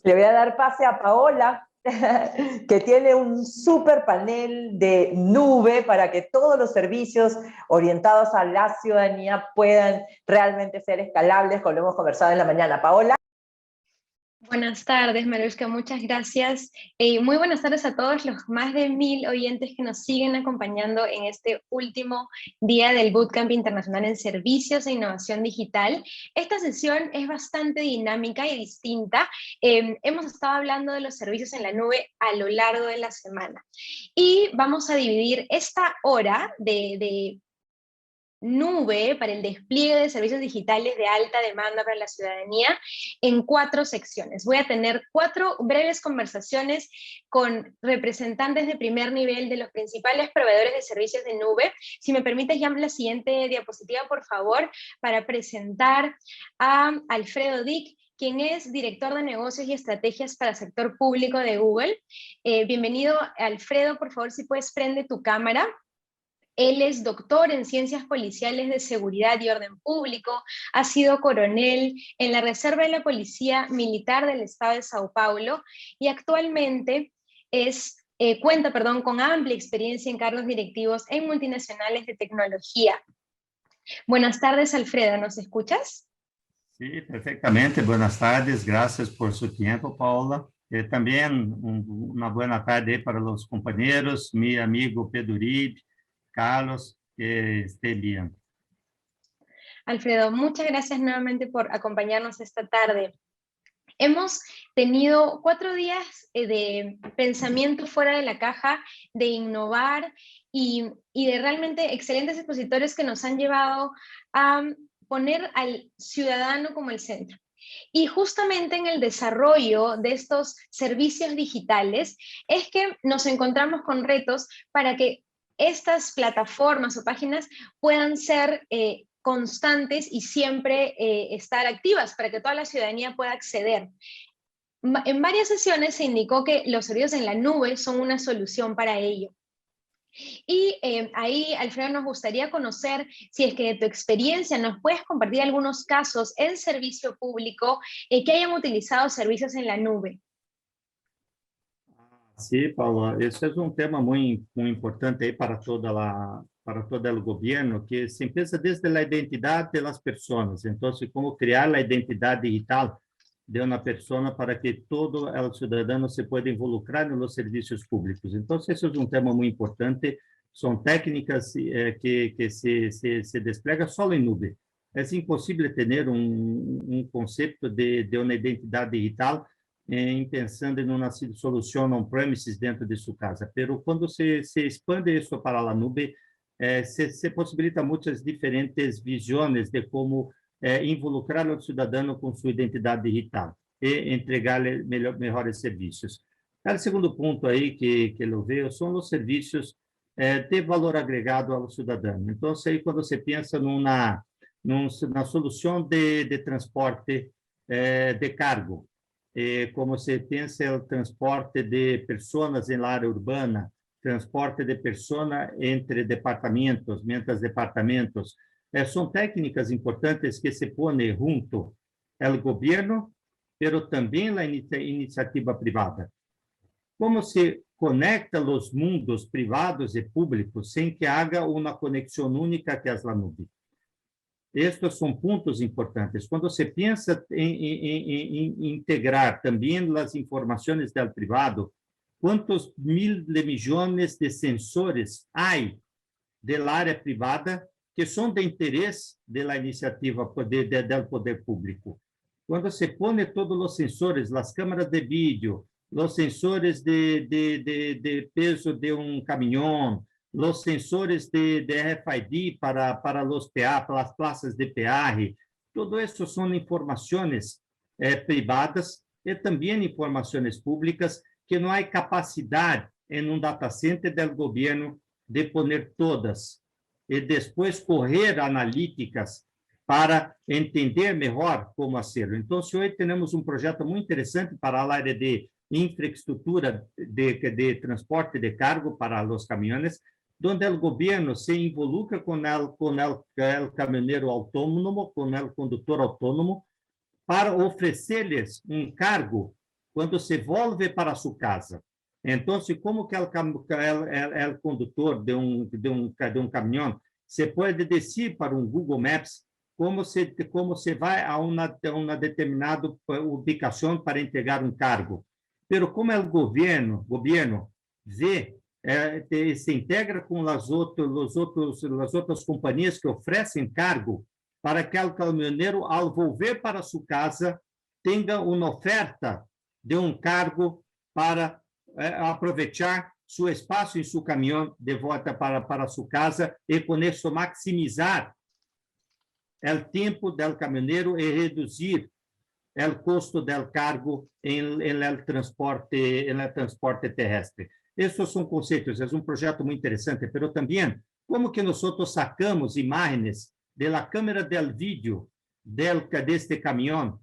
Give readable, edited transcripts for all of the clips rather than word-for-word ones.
Le voy a dar pase a Paola, que tiene un súper panel de nube para que todos los servicios orientados a la ciudadanía puedan realmente ser escalables, como lo hemos conversado en la mañana. Paola. Buenas tardes, Marushka, muchas gracias. Muy buenas tardes a todos los más de 1000 oyentes que nos siguen acompañando en este último día del Bootcamp Internacional en Servicios e Innovación Digital. Esta sesión es bastante dinámica y distinta. Hemos estado hablando de los servicios en la nube a lo largo de la semana. Y vamos a dividir esta hora de nube para el despliegue de servicios digitales de alta demanda para la ciudadanía en 4 secciones. Voy a tener 4 breves conversaciones con representantes de primer nivel de los principales proveedores de servicios de nube. Si me permites, ya la siguiente diapositiva, por favor, para presentar a Alfredo Dick, quien es director de negocios y estrategias para el sector público de Google. Bienvenido, Alfredo, por favor, si puedes prende tu cámara. Él es doctor en Ciencias Policiales de Seguridad y Orden Público, ha sido coronel en la Reserva de la Policía Militar del Estado de Sao Paulo y actualmente cuenta con amplia experiencia en cargos directivos en multinacionales de tecnología. Buenas tardes, Alfredo, ¿nos escuchas? Sí, perfectamente. Buenas tardes, gracias por su tiempo, Paola. También una buena tarde para los compañeros, mi amigo Pedro Uribe, Carlos, que esté bien. Alfredo, muchas gracias nuevamente por acompañarnos esta tarde. Hemos tenido 4 días de pensamiento fuera de la caja, de innovar y de realmente excelentes expositores que nos han llevado a poner al ciudadano como el centro. Y justamente en el desarrollo de estos servicios digitales es que nos encontramos con retos para que estas plataformas o páginas puedan ser constantes y siempre estar activas para que toda la ciudadanía pueda acceder. En varias sesiones se indicó que los servicios en la nube son una solución para ello. Y ahí, Alfredo, nos gustaría conocer si es que de tu experiencia nos puedes compartir algunos casos en servicio público que hayan utilizado servicios en la nube. Sí, Paula, esse é um tema muito importante aí para todo o governo, que se empieza desde a identidade das pessoas. Então, como criar a identidade digital de uma pessoa para que todo o cidadão se pueda involucrar nos serviços públicos. Então, esse é um tema muito importante. São técnicas que se desplegam só em nuvem. É impossível ter um conceito de uma identidade digital pensando em uma solução on-premises dentro de sua casa. Pero quando se expande isso para a nuvem, se possibilita muitas diferentes visões de como involucrar o cidadão com sua identidade digital e entregar-lhe melhores serviços. O segundo ponto aí que eu vejo são os serviços de valor agregado ao cidadão. Então, aí quando você pensa na solução de transporte de cargo, como se pensa o transporte de pessoas em área urbana, transporte de pessoas entre departamentos, mientras departamentos. São técnicas importantes que se põem junto ao governo, pero também a iniciativa privada. Como se conecta os mundos privados e públicos sem que haja uma conexão única que é a nuvem? Estes são pontos importantes. Quando se pensa em integrar também as informações do privado, quantos milhões de sensores há da área privada que são de interesse da iniciativa do poder público? Quando se põe todos os sensores, as câmeras de vídeo, os sensores de peso de caminhão, os sensores de RFID para os PA, para as praças de peaje, tudo isso são informações privadas e também informações públicas que não há capacidade em um data center do governo de poner todas e depois correr analíticas para entender melhor como fazê-lo. Então, hoje temos um projeto muito interessante para a área de infraestrutura de transporte de cargo para os caminhões, onde o governo se involucra com o caminhoneiro autônomo, com o condutor autônomo, para oferecer-lhes um cargo quando se volve para sua casa. Então, como que o condutor de um caminhão, se pode dizer para um Google Maps como se vai a uma determinada ubicação para entregar um cargo. Pero como o governo vê, se integra com as outras companhias que oferecem cargo para que o caminhoneiro, ao volver para sua casa, tenha uma oferta de um cargo para aproveitar seu espaço em seu caminhão de volta para sua casa e, com isso, maximizar o tempo do caminhoneiro e reduzir o custo do cargo em transporte terrestre. Esses são conceitos, é um projeto muito interessante, mas também como que nós sacamos imagens da câmera do vídeo deste caminhão,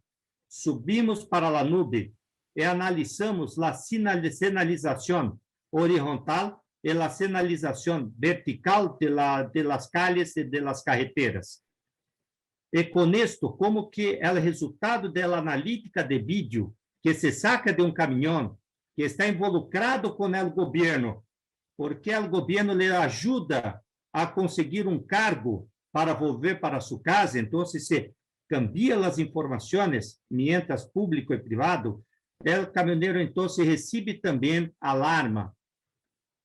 subimos para a nube e analisamos a sinalização horizontal e a sinalização vertical de las calles e de las carreteras. E com isto, como que é o resultado da analítica de vídeo que se saca de um caminhão que está involucrado com o governo, porque o governo lhe ajuda a conseguir um cargo para volver para sua casa, então se cambia as informações, mientras público e privado, o caminhoneiro então recebe também alarma.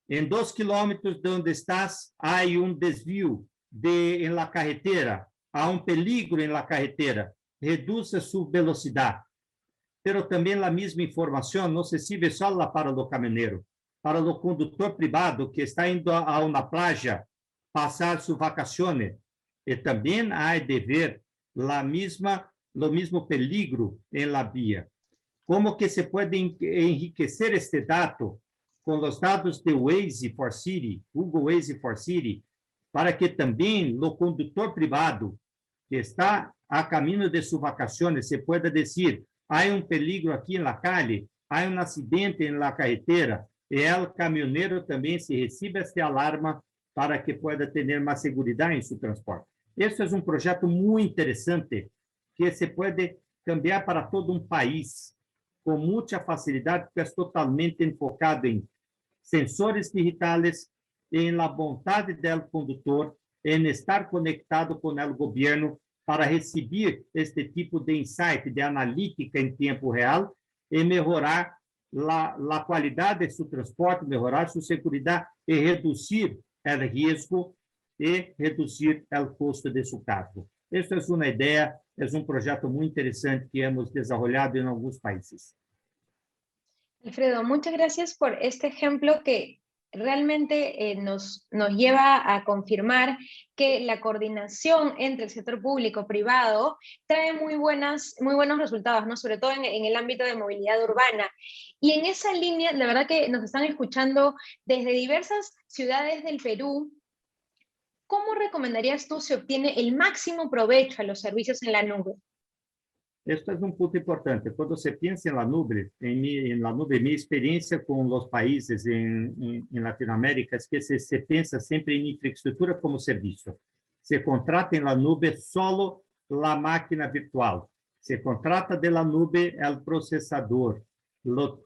Em 2 quilômetros de onde estás, há um desvio em la carretera, há um peligro em la carretera, reduza sua velocidade. Pero também a mesma informação não se sirve só lá para o caminhoneiro, para o condutor privado que está indo a uma praia passar suas vacações, e também há de ver o mesmo peligro em la via. Como que se pode enriquecer este dado com os dados de Waze for City, Google Waze for City, para que também o condutor privado que está a caminho de suas vacações se pueda dizer: há um peligro aqui na calle, há um acidente na carretera, e o caminhoneiro também se recebe esta alarma para que pueda ter mais segurança em seu transporte. Este é um projeto muito interessante que se pode cambiar para todo um país com muita facilidade, porque é totalmente enfocado em sensores digitais, em la vontade do condutor, em estar conectado com o governo para receber este tipo de insight, de analítica em tempo real e melhorar a qualidade de seu transporte, melhorar sua segurança e reduzir o risco e reduzir o custo de seu cargo. Esta é uma ideia, é um projeto muito interessante que hemos desenvolvido em alguns países. Alfredo, muchas gracias por este ejemplo que realmente nos lleva a confirmar que la coordinación entre el sector público y privado trae muy buenos resultados, ¿no? Sobre todo en el ámbito de movilidad urbana. Y en esa línea, la verdad que nos están escuchando desde diversas ciudades del Perú. ¿Cómo recomendarías tú se obtiene el máximo provecho a los servicios en la nube? Este é um ponto importante. Quando você pensa na nube, minha experiência com os países em Latinoamérica é que se pensa sempre em infraestrutura como serviço. Se contrata na nube só a máquina virtual. Se contrata da nube o processador, o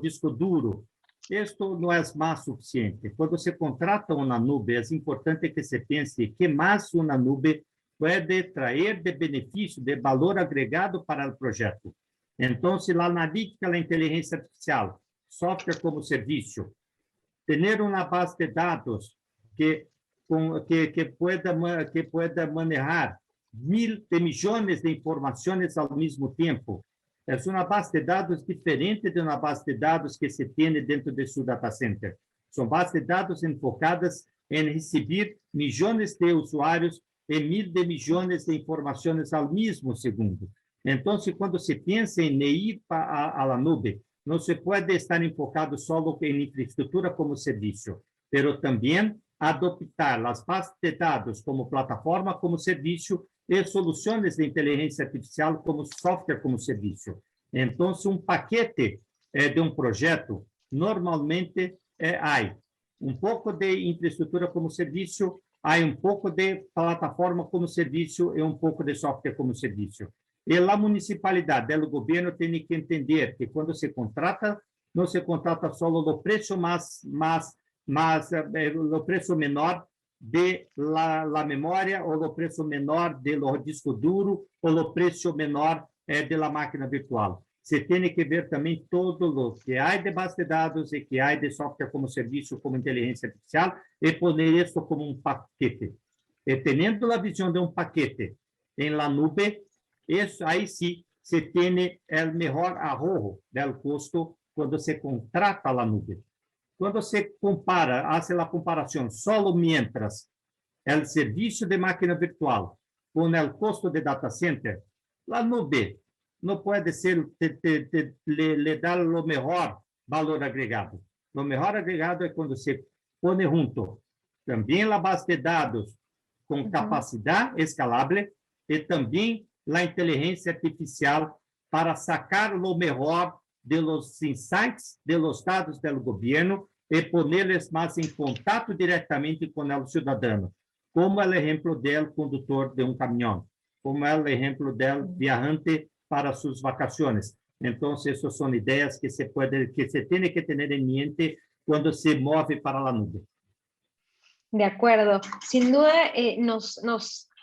disco duro. Isto não é mais suficiente. Quando se contrata uma nube, é importante que se pense que mais uma nube pode trazer de benefício, de valor agregado para o projeto. Então, se a analítica, a inteligência artificial, software como serviço, ter uma base de dados que pueda manejar milhões de informações ao mesmo tempo, é uma base de dados diferente de uma base de dados que se tem dentro de seu data center. São bases de dados enfocadas em receber milhões de usuários e milhões de informações ao mesmo segundo. Então, quando se pensa em ir para a nube, não se pode estar enfocado só em infraestrutura como serviço, mas também adoptar as bases de dados como plataforma, como serviço, e soluções de inteligência artificial como software como serviço. Então, um paquete de um projeto, normalmente, há um pouco de infraestrutura como serviço, há um pouco de plataforma como serviço e um pouco de software como serviço. E a municipalidade, o governo tem que entender que quando se contrata, não se contrata só no preço o preço menor de la memória, ou o preço menor do disco duro, ou o preço menor de la máquina virtual. Se tem que ver também todo o que há de base de dados e que há de software como serviço, como inteligência artificial, e poner isso como um paquete. E tendo a visão de um paquete em la nube, isso aí sim se tem o melhor ahorro do custo quando se contrata a nube. Quando se compara, hace a comparação solo mientras o serviço de máquina virtual com o custo de data center, a nube não pode ser le dar o melhor valor agregado. O melhor agregado é quando se põe junto também a base de dados com capacidade escalável e também a inteligência artificial para sacar o melhor de los insights de los dados do governo e pô-los mais em contato diretamente com o cidadão, como é o exemplo do condutor de um caminhão, como é o exemplo do viajante para suas vacações. Então, essas são ideias que se tem que ter em mente quando se move para a nube. De acuerdo. Sin duda,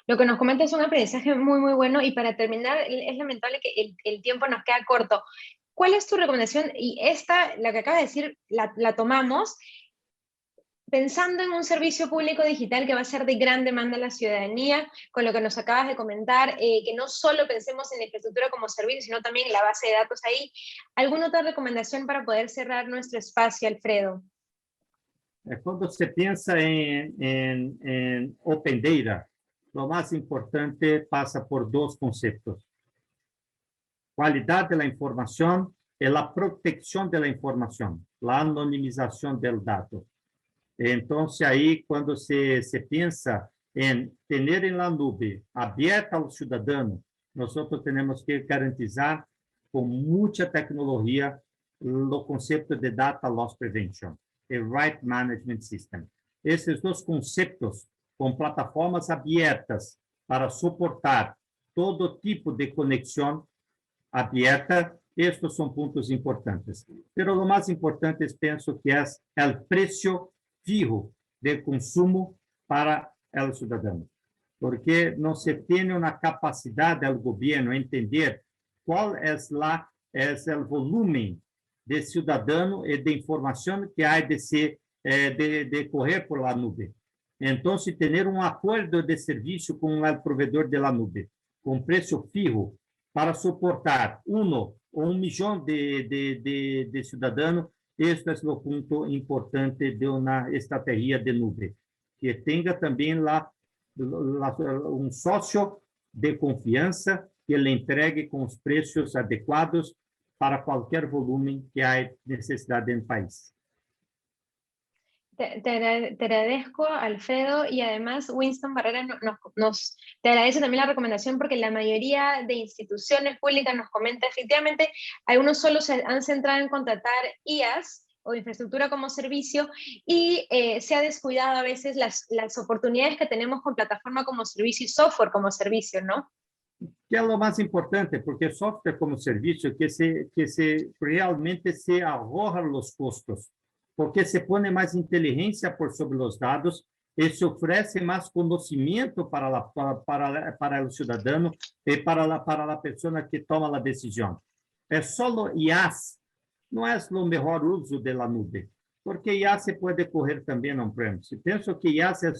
lo que nos comenta es un aprendizaje muy, muy bueno. Y para terminar, es lamentable que el tiempo nos queda corto. ¿Cuál es tu recomendación? Y esta, la que acabas de decir, la tomamos pensando en un servicio público digital que va a ser de gran demanda a la ciudadanía, con lo que nos acabas de comentar, que no solo pensemos en la infraestructura como servicio, sino también en la base de datos ahí. ¿Alguna otra recomendación para poder cerrar nuestro espacio, Alfredo? Quando se pensa em Open Data, o mais importante passa por dois conceitos: qualidade da informação e a proteção da informação, a anonimização do dado. Então, aí, quando se pensa em ter em la nube aberta ao cidadão, nós temos que garantizar com muita tecnologia o conceito de data loss prevention e right management system. Esses dois conceitos, com plataformas abertas para suportar todo tipo de conexão aberta, estes são pontos importantes. Mas o mais importante, penso que é o preço fijo de consumo para o cidadão, porque não se tem uma capacidade do governo entender qual é o volume de cidadão e de informação que há de correr por la nube. Então, se ter um acordo de serviço com o provedor de la nube, com preço fijo, para suportar 1 ou 1 milhão de cidadãos, este é o ponto importante de uma estratégia de nube, que tenha também um sócio de confiança que lhe entregue com os preços adequados para qualquer volume que há necessidade no país. Te agradezco, Alfredo, y además Winston Barrera te agradece también la recomendación, porque la mayoría de instituciones públicas nos comenta, efectivamente, algunos solo se han centrado en contratar IaaS o infraestructura como servicio, y se ha descuidado a veces las oportunidades que tenemos con plataforma como servicio y software como servicio, ¿no? Que é o mais importante, porque software como serviço que realmente se ahorra os custos, porque se põe mais inteligência por sobre os dados e se oferece mais conhecimento para o cidadão e para a pessoa que toma a decisão. É só o IaaS, não é o melhor uso da nube, porque IaaS se pode correr também on-premise. Penso que IaaS é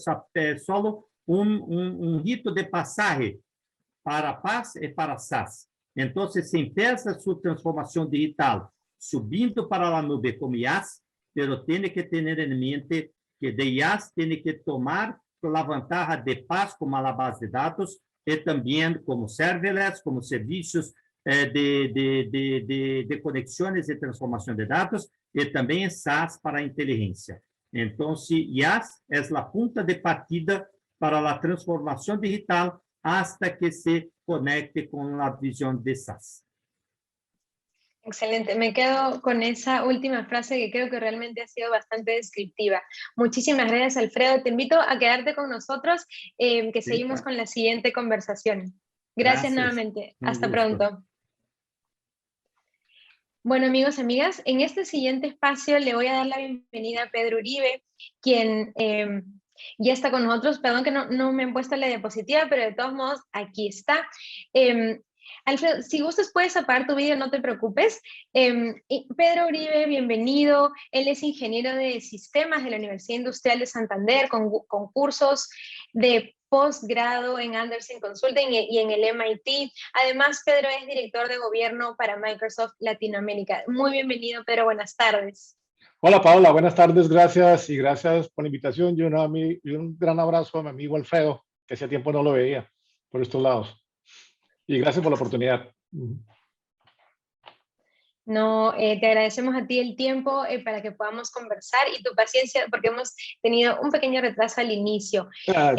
só um rito de passagem para PaaS e para SaaS. Então, se empieza sua transformação digital subindo para a nube como IaaS, mas tem que ter em mente que de IaaS tem que tomar a vantagem de PaaS como a base de dados e também como serverless, como serviços de conexões e transformação de dados, e também SaaS para a inteligência. Então, IaaS é a ponta de partida para a transformação digital hasta que se conecte con la visión de SaaS. Excelente, me quedo con esa última frase que creo que realmente ha sido bastante descriptiva. Muchísimas gracias, Alfredo. Te invito a quedarte con nosotros, que seguimos con la siguiente conversación. Gracias nuevamente. Un Hasta gusto. pronto. Bueno, amigos, amigas, en este siguiente espacio le voy a dar la bienvenida a Pedro Uribe, quien ya está con nosotros. Perdón que no me han puesto la diapositiva, pero de todos modos aquí está. Alfredo, si gustas puedes apagar tu vídeo, no te preocupes. Pedro Uribe, bienvenido. Él es ingeniero de sistemas de la Universidad Industrial de Santander, con cursos de posgrado en Anderson Consulting y en el MIT. Además, Pedro es director de gobierno para Microsoft Latinoamérica. Muy bienvenido, Pedro. Buenas tardes. Hola, Paola. Buenas tardes. Gracias y gracias por la invitación. Y un gran abrazo a mi amigo Alfredo, que hacía tiempo no lo veía por estos lados. Y gracias por la oportunidad. No, te agradecemos a ti el tiempo para que podamos conversar y tu paciencia, porque hemos tenido un pequeño retraso al inicio. Ya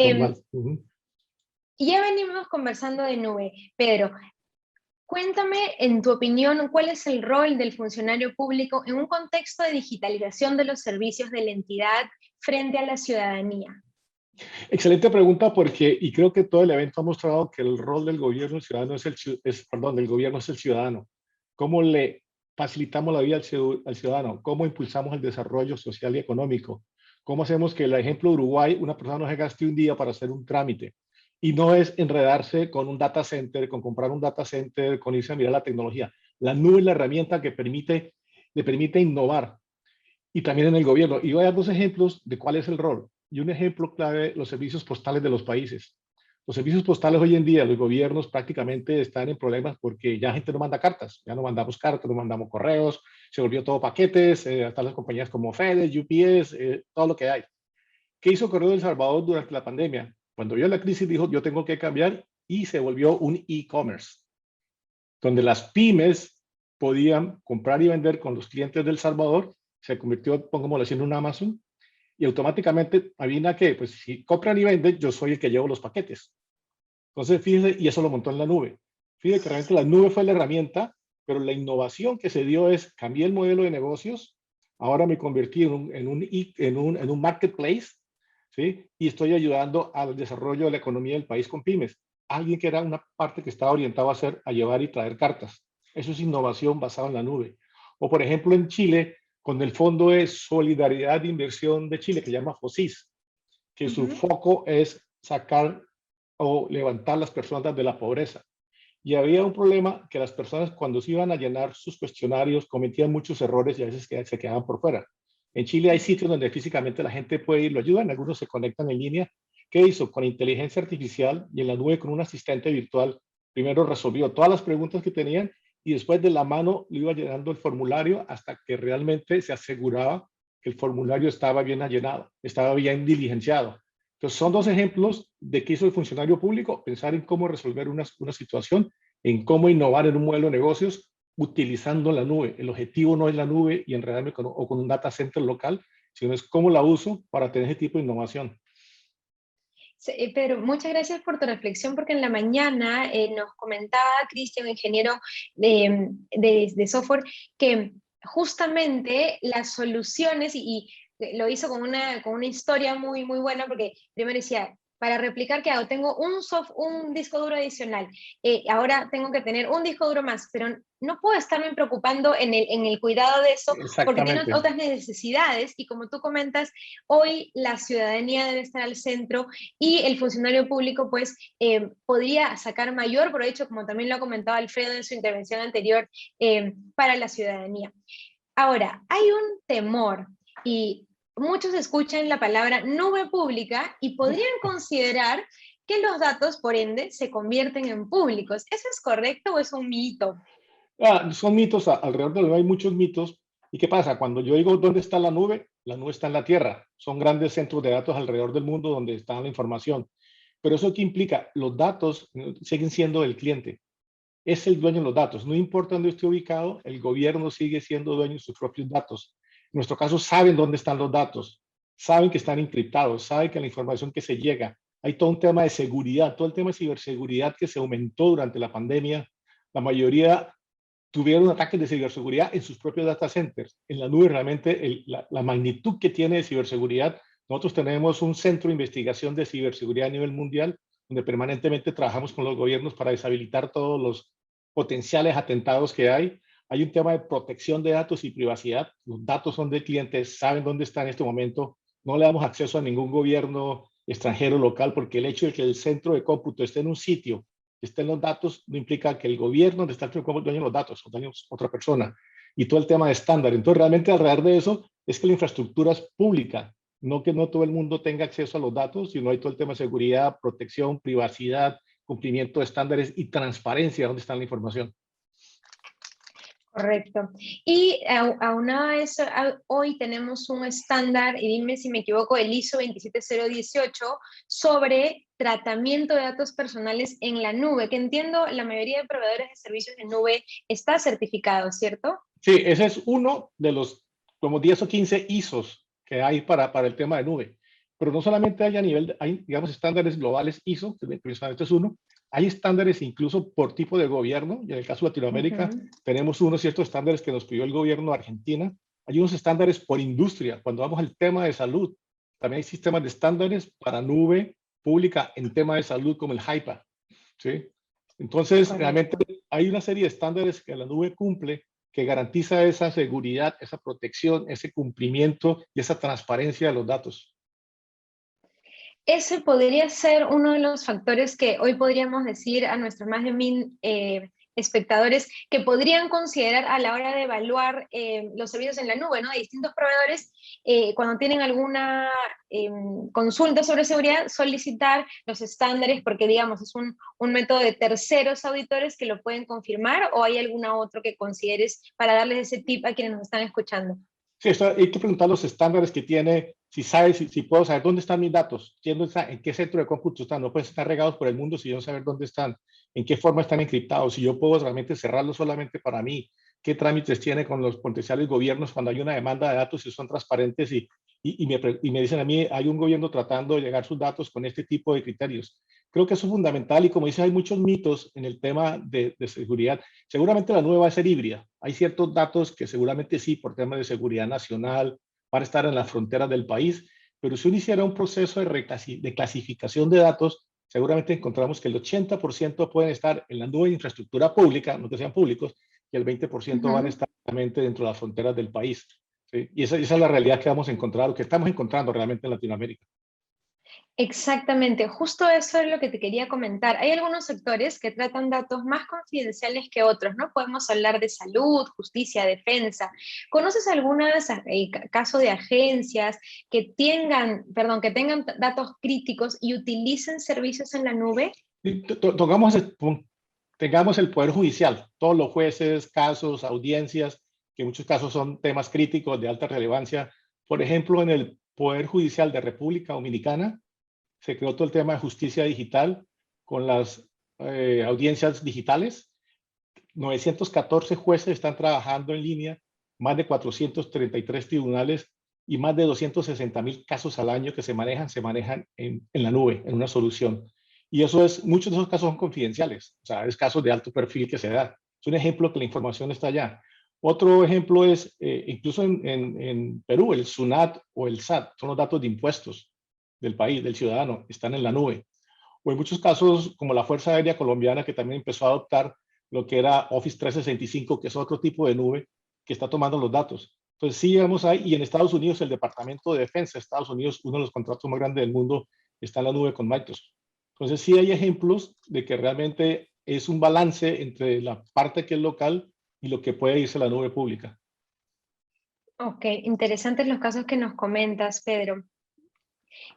venimos conversando de nube. Pedro, cuéntame, en tu opinión, ¿cuál es el rol del funcionario público en un contexto de digitalización de los servicios de la entidad frente a la ciudadanía? Excelente pregunta, porque, y creo que todo el evento ha mostrado que el rol del gobierno ciudadano del gobierno es el ciudadano. ¿Cómo le facilitamos la vida al ciudadano? ¿Cómo impulsamos el desarrollo social y económico? ¿Cómo hacemos que el ejemplo de Uruguay, una persona no se gaste un día para hacer un trámite? Y no es enredarse con un data center, con comprar un data center, con irse a mirar la tecnología. La nube es la herramienta que le permite innovar. Y también en el gobierno. Y voy a dar dos ejemplos de cuál es el rol. Y un ejemplo clave, los servicios postales de los países. Los servicios postales hoy en día, los gobiernos prácticamente están en problemas porque ya la gente no manda cartas. Ya no mandamos cartas, no mandamos correos, se volvió todo paquetes, hasta las compañías como FedEx, UPS, todo lo que hay. ¿Qué hizo Correo del Salvador durante la pandemia? Cuando vio la crisis dijo, yo tengo que cambiar, y se volvió un e-commerce, donde las pymes podían comprar y vender con los clientes del Salvador. Se convirtió, pongámoslo así, en un Amazon, y automáticamente, adivina qué, pues si compran y venden, yo soy el que llevo los paquetes. Entonces, fíjense, y eso lo montó en la nube. Fíjense que realmente la nube fue la herramienta, pero la innovación que se dio es, cambié el modelo de negocios, ahora me convertí en un marketplace, ¿sí? Y estoy ayudando al desarrollo de la economía del país con pymes. Alguien que era una parte que estaba orientado a llevar y traer cartas. Eso es innovación basada en la nube. O, por ejemplo, en Chile, con el Fondo de Solidaridad de Inversión de Chile, que se llama FOSIS, que su foco es sacar o levantar las personas de la pobreza. Y había un problema que las personas, cuando se iban a llenar sus cuestionarios, cometían muchos errores y a veces se quedaban por fuera. En Chile hay sitios donde físicamente la gente puede ir, lo ayudan, algunos se conectan en línea. ¿Qué hizo? Con inteligencia artificial y en la nube con un asistente virtual, primero resolvió todas las preguntas que tenían y después de la mano lo iba llenando el formulario hasta que realmente se aseguraba que el formulario estaba bien llenado, estaba bien diligenciado. Entonces, son dos ejemplos de qué hizo el funcionario público, pensar en cómo resolver una situación, en cómo innovar en un modelo de negocios utilizando la nube. El objetivo no es la nube y enredarme con un data center local, sino es cómo la uso para tener ese tipo de innovación. Sí, Pedro, muchas gracias por tu reflexión, porque en la mañana nos comentaba Cristian, ingeniero de software, que justamente las soluciones, y lo hizo con una historia muy, muy buena, porque primero decía, para replicar, ¿qué hago? Tengo un disco duro adicional, ahora tengo que tener un disco duro más, pero no puedo estarme preocupando en el cuidado de eso, porque tiene otras necesidades, y como tú comentas, hoy la ciudadanía debe estar al centro, y el funcionario público pues podría sacar mayor provecho, como también lo ha comentado Alfredo en su intervención anterior, para la ciudadanía. Ahora, hay un temor, y muchos escuchan la palabra nube pública y podrían considerar que los datos, por ende, se convierten en públicos. ¿Eso es correcto o es un mito? Son mitos, alrededor de la nube hay muchos mitos. ¿Y qué pasa? Cuando yo digo dónde está la nube está en la Tierra. Son grandes centros de datos alrededor del mundo donde está la información. Pero ¿eso qué implica? Los datos siguen siendo del cliente. Es el dueño de los datos. No importa dónde esté ubicado, el gobierno sigue siendo dueño de sus propios datos. En nuestro caso, saben dónde están los datos, saben que están encriptados, saben que la información que se llega, hay todo un tema de seguridad, todo el tema de ciberseguridad que se aumentó durante la pandemia. La mayoría tuvieron ataques de ciberseguridad en sus propios data centers. En la nube realmente la magnitud que tiene de ciberseguridad, nosotros tenemos un centro de investigación de ciberseguridad a nivel mundial, donde permanentemente trabajamos con los gobiernos para deshabilitar todos los potenciales atentados que hay. Hay un tema de protección de datos y privacidad. Los datos son del cliente, saben dónde está en este momento. No le damos acceso a ningún gobierno extranjero local, porque el hecho de que el centro de cómputo esté en un sitio, esté en los datos, no implica que el gobierno donde está el centro de cómputo dueño de los datos, o dueño otra persona. Y todo el tema de estándar. Entonces, realmente alrededor de eso es que la infraestructura es pública, no que no todo el mundo tenga acceso a los datos, sino hay todo el tema de seguridad, protección, privacidad, cumplimiento de estándares y transparencia, dónde está la información. Correcto. Y aunado a eso, hoy tenemos un estándar, y dime si me equivoco, el ISO 27018, sobre tratamiento de datos personales en la nube, que entiendo la mayoría de proveedores de servicios de nube está certificado, ¿cierto? Sí, ese es uno de los como 10 o 15 ISOs que hay para el tema de nube. Pero no solamente hay a nivel, hay, digamos, estándares globales ISO, que precisamente es uno, hay estándares incluso por tipo de gobierno, y en el caso de Latinoamérica tenemos unos ciertos estándares que nos pidió el gobierno de Argentina. Hay unos estándares por industria. Cuando vamos al tema de salud, también hay sistemas de estándares para nube pública en tema de salud como el HIPAA, ¿sí? Entonces, Correcto. realmente hay una serie de estándares que la nube cumple, que garantiza esa seguridad, esa protección, ese cumplimiento y esa transparencia de los datos. Ese podría ser uno de los factores que hoy podríamos decir a nuestros más de 1000 espectadores que podrían considerar a la hora de evaluar los servicios en la nube, ¿no? De distintos proveedores, cuando tienen alguna consulta sobre seguridad, solicitar los estándares, porque digamos es un método de terceros auditores que lo pueden confirmar, o hay alguna otro que consideres para darles ese tip a quienes nos están escuchando. Sí, hay que preguntar los estándares que tiene, si sabes, si puedo saber dónde están mis datos, en qué centro de cómputo están. No pueden estar regados por el mundo si yo no saber dónde están, en qué forma están encriptados, si yo puedo realmente cerrarlos solamente para mí, qué trámites tiene con los potenciales gobiernos cuando hay una demanda de datos, si son transparentes y me dicen a mí, hay un gobierno tratando de llegar sus datos con este tipo de criterios. Creo que eso es fundamental y como dice, hay muchos mitos en el tema de seguridad. Seguramente la nube va a ser híbrida. Hay ciertos datos que seguramente sí, por temas de seguridad nacional, van a estar en las fronteras del país, pero si uno hiciera un proceso de clasificación de datos, seguramente encontramos que el 80% pueden estar en la nube de infraestructura pública, no que sean públicos, y el 20% van a estar realmente dentro de las fronteras del país. ¿Sí? Y esa es la realidad que vamos a encontrar, o que estamos encontrando realmente en Latinoamérica. Exactamente, justo eso es lo que te quería comentar. Hay algunos sectores que tratan datos más confidenciales que otros, ¿no? Podemos hablar de salud, justicia, defensa. ¿Conoces algún caso de agencias que tengan datos críticos y utilicen servicios en la nube? Tengamos el Poder Judicial, todos los jueces, casos, audiencias, que en muchos casos son temas críticos de alta relevancia. Por ejemplo, en el Poder Judicial de República Dominicana, se creó todo el tema de justicia digital con las audiencias digitales. 914 jueces están trabajando en línea, más de 433 tribunales y más de 260,000 casos al año que se manejan en la nube, en una solución. Y muchos de esos casos son confidenciales, o sea, es casos de alto perfil que se da. Es un ejemplo que la información está allá. Otro ejemplo es, incluso en Perú, el SUNAT o el SAT, son los datos de impuestos del país, del ciudadano, están en la nube. O en muchos casos, como la Fuerza Aérea Colombiana, que también empezó a adoptar lo que era Office 365, que es otro tipo de nube que está tomando los datos. Entonces sí, vamos ahí, y en Estados Unidos el Departamento de Defensa de Estados Unidos, uno de los contratos más grandes del mundo, está en la nube con Microsoft. Entonces sí hay ejemplos de que realmente es un balance entre la parte que es local y lo que puede irse a la nube pública. Ok, interesantes los casos que nos comentas, Pedro.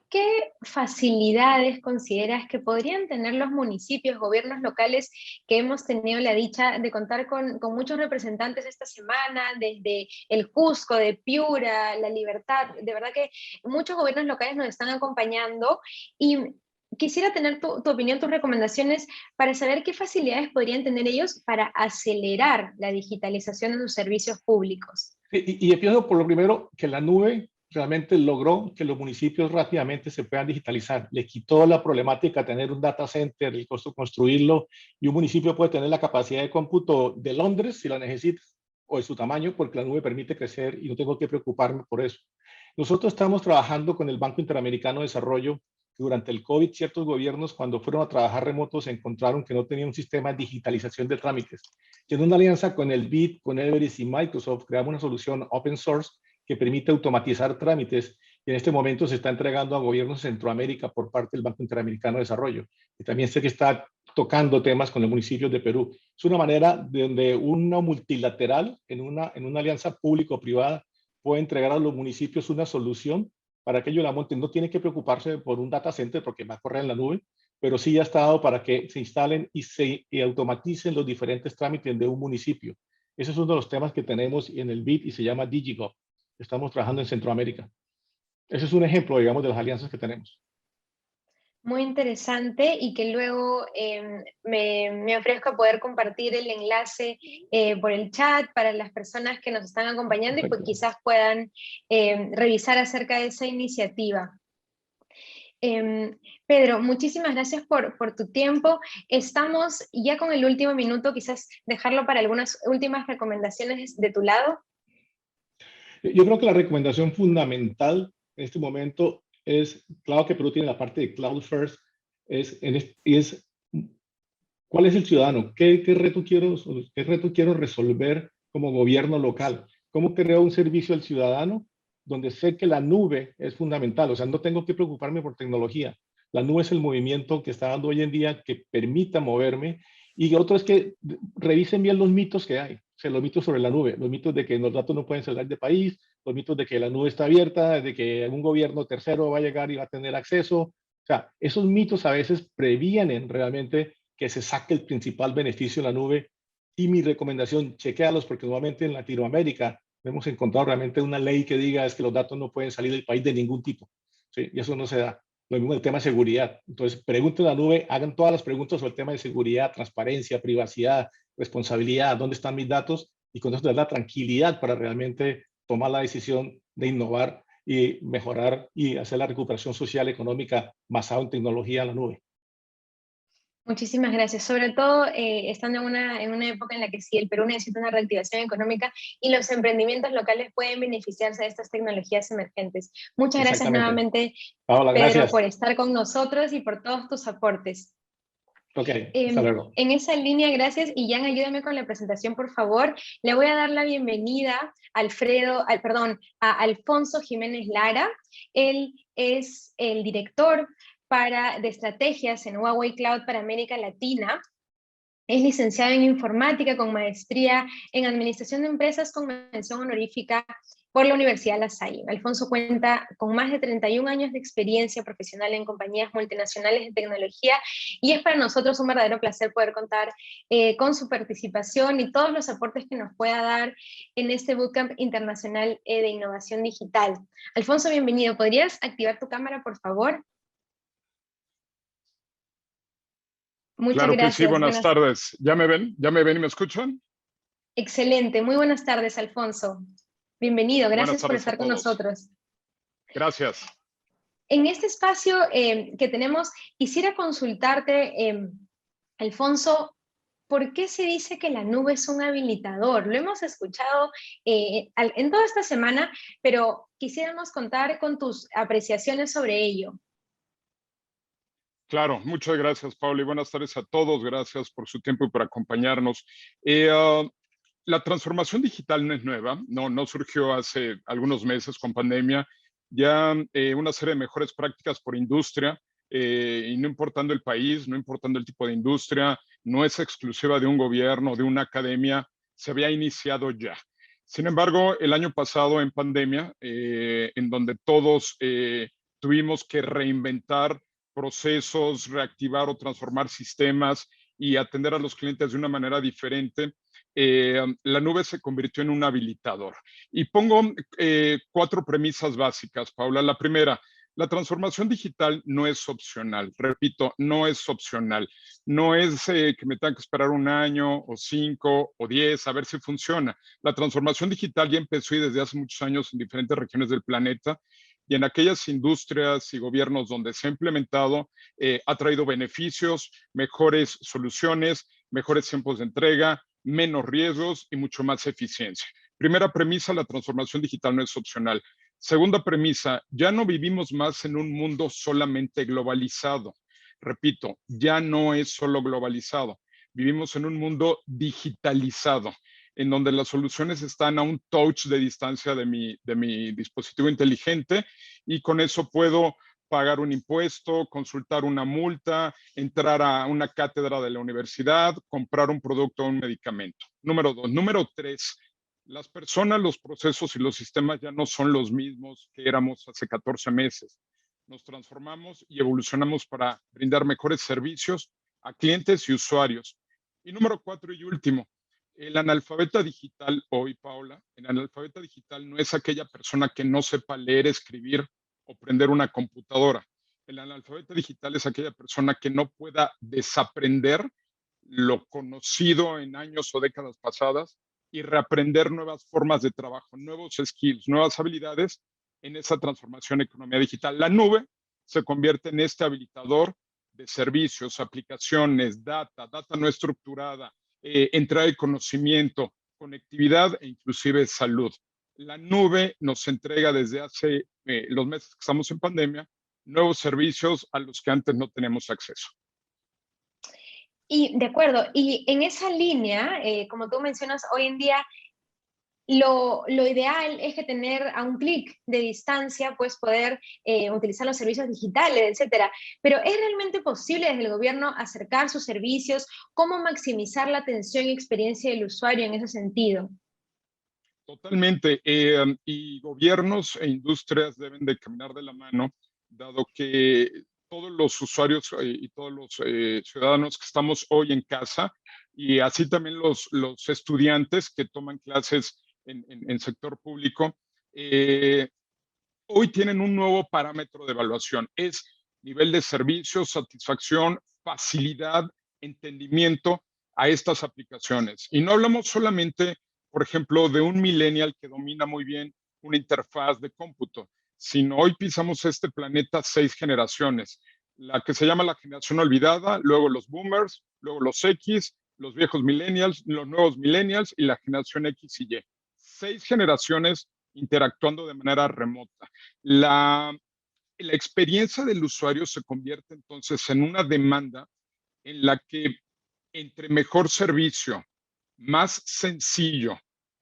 ¿Qué facilidades consideras que podrían tener los municipios, gobiernos locales, que hemos tenido la dicha de contar con muchos representantes esta semana, desde el Cusco, de Piura, La Libertad? De verdad que muchos gobiernos locales nos están acompañando y quisiera tener tu opinión, tus recomendaciones para saber qué facilidades podrían tener ellos para acelerar la digitalización de sus servicios públicos. Y empiezo por lo primero, que la nube realmente logró que los municipios rápidamente se puedan digitalizar. Le quitó la problemática de tener un data center, el costo de construirlo, y un municipio puede tener la capacidad de cómputo de Londres si la necesita, o de su tamaño, porque la nube permite crecer y no tengo que preocuparme por eso. Nosotros estamos trabajando con el Banco Interamericano de Desarrollo que durante el COVID ciertos gobiernos cuando fueron a trabajar remotos encontraron que no tenían un sistema de digitalización de trámites. Y en una alianza con el BID, con Everest y Microsoft, creamos una solución open source que permite automatizar trámites y en este momento se está entregando a gobiernos de Centroamérica por parte del Banco Interamericano de Desarrollo. Y también sé que está tocando temas con los municipios de Perú. Es una manera de donde una multilateral, en una alianza público-privada, puede entregar a los municipios una solución para que ellos la monten. No tienen que preocuparse por un data center porque va a correr en la nube, pero sí ya está dado para que se instalen y automaticen los diferentes trámites de un municipio. Ese es uno de los temas que tenemos en el BID y se llama DigiGov. Estamos trabajando en Centroamérica. Ese es un ejemplo, digamos, de las alianzas que tenemos. Muy interesante y que luego me ofrezco a poder compartir el enlace por el chat para las personas que nos están acompañando. Perfecto. Y pues quizás puedan revisar acerca de esa iniciativa. Pedro, muchísimas gracias por tu tiempo. Estamos ya con el último minuto, quizás dejarlo para algunas últimas recomendaciones de tu lado. Yo creo que la recomendación fundamental en este momento es, claro que Perú tiene la parte de Cloud First, es ¿cuál es el ciudadano? ¿Qué reto quiero resolver como gobierno local? ¿Cómo creo un servicio al ciudadano donde sé que la nube es fundamental? O sea, no tengo que preocuparme por tecnología. La nube es el movimiento que está dando hoy en día que permita moverme. Y otro es que revisen bien los mitos que hay. O sea, los mitos sobre la nube, los mitos de que los datos no pueden salir del país, los mitos de que la nube está abierta, de que un gobierno tercero va a llegar y va a tener acceso. O sea, esos mitos a veces previenen realmente que se saque el principal beneficio de la nube. Y mi recomendación, chequéalos, porque nuevamente en Latinoamérica hemos encontrado realmente una ley que diga es que los datos no pueden salir del país de ningún tipo. ¿Sí? Y eso no se da. Lo mismo el tema de seguridad. Entonces, pregunten a la nube, hagan todas las preguntas sobre el tema de seguridad, transparencia, privacidad, responsabilidad, dónde están mis datos, y con eso les da tranquilidad para realmente tomar la decisión de innovar y mejorar y hacer la recuperación social y económica basada en tecnología en la nube. Muchísimas gracias. Sobre todo estando en una época en la que sí, el Perú necesita una reactivación económica y los emprendimientos locales pueden beneficiarse de estas tecnologías emergentes. Muchas gracias nuevamente, Paola, Pedro, gracias por estar con nosotros y por todos tus aportes. Ok, hasta luego. En esa línea, gracias. Y Jan, ayúdame con la presentación, por favor. Le voy a dar la bienvenida a Alfonso Jiménez Lara. Él es el director de estrategias en Huawei Cloud para América Latina. Es licenciado en informática con maestría en administración de empresas con mención honorífica por la Universidad La Salle. Alfonso cuenta con más de 31 años de experiencia profesional en compañías multinacionales de tecnología y es para nosotros un verdadero placer poder contar con su participación y todos los aportes que nos pueda dar en este Bootcamp Internacional de Innovación Digital. Alfonso, bienvenido. ¿Podrías activar tu cámara, por favor? Muchas gracias. Sí, buenas tardes. ¿Ya me ven? ¿Ya me ven y me escuchan? Excelente. Muy buenas tardes, Alfonso. Bienvenido. Gracias por estar con nosotros. Gracias. En este espacio que tenemos, quisiera consultarte, Alfonso, ¿por qué se dice que la nube es un habilitador? Lo hemos escuchado en toda esta semana, pero quisiéramos contar con tus apreciaciones sobre ello. Claro, muchas gracias, Paula, y buenas tardes a todos. Gracias por su tiempo y por acompañarnos. La transformación digital no es nueva, no surgió hace algunos meses con pandemia. Ya una serie de mejores prácticas por industria, y no importando el país, no importando el tipo de industria, no es exclusiva de un gobierno, de una academia, se había iniciado ya. Sin embargo, el año pasado en pandemia, en donde todos tuvimos que reinventar procesos, reactivar o transformar sistemas y atender a los clientes de una manera diferente, la nube se convirtió en un habilitador. Y pongo 4 premisas básicas, Paula. La primera, la transformación digital no es opcional. Repito, no es opcional. No es que me tenga que esperar 1 año o 5 o 10 a ver si funciona. La transformación digital ya empezó y desde hace muchos años en diferentes regiones del planeta. Y en aquellas industrias y gobiernos donde se ha implementado, ha traído beneficios, mejores soluciones, mejores tiempos de entrega, menos riesgos y mucho más eficiencia. Primera premisa, la transformación digital no es opcional. Segunda premisa, ya no vivimos más en un mundo solamente globalizado. Repito, ya no es solo globalizado. Vivimos en un mundo digitalizado, en donde las soluciones están a un touch de distancia de mi dispositivo inteligente, y con eso puedo pagar un impuesto, consultar una multa, entrar a una cátedra de la universidad, comprar un producto o un medicamento. Número 2. Número 3. Las personas, los procesos y los sistemas ya no son los mismos que éramos hace 14 meses. Nos transformamos y evolucionamos para brindar mejores servicios a clientes y usuarios. Y número 4 y último, el analfabeta digital hoy, Paula, el analfabeta digital no es aquella persona que no sepa leer, escribir o prender una computadora. El analfabeta digital es aquella persona que no pueda desaprender lo conocido en años o décadas pasadas y reaprender nuevas formas de trabajo, nuevos skills, nuevas habilidades en esa transformación de economía digital. La nube se convierte en este habilitador de servicios, aplicaciones, data no estructurada, entrada de conocimiento, conectividad e inclusive salud. La nube nos entrega desde hace los meses que estamos en pandemia nuevos servicios a los que antes no teníamos acceso. Y de acuerdo, y en esa línea, como tú mencionas, hoy en día lo ideal es que tener a un clic de distancia, pues poder utilizar los servicios digitales, etcétera. Pero ¿es realmente posible desde el gobierno acercar sus servicios? ¿Cómo maximizar la atención y experiencia del usuario en ese sentido? Totalmente. Y gobiernos e industrias deben de caminar de la mano, dado que todos los usuarios y todos los ciudadanos que estamos hoy en casa, y así también los estudiantes que toman clases en sector público, hoy tienen un nuevo parámetro de evaluación. Es nivel de servicio, satisfacción, facilidad, entendimiento a estas aplicaciones. Y no hablamos solamente, por ejemplo, de un millennial que domina muy bien una interfaz de cómputo, sino hoy pisamos este planeta 6 generaciones. La que se llama la generación olvidada, luego los boomers, luego los X, los viejos millennials, los nuevos millennials y la generación X y Y. 6 generaciones interactuando de manera remota. La experiencia del usuario se convierte entonces en una demanda en la que entre mejor servicio, más sencillo,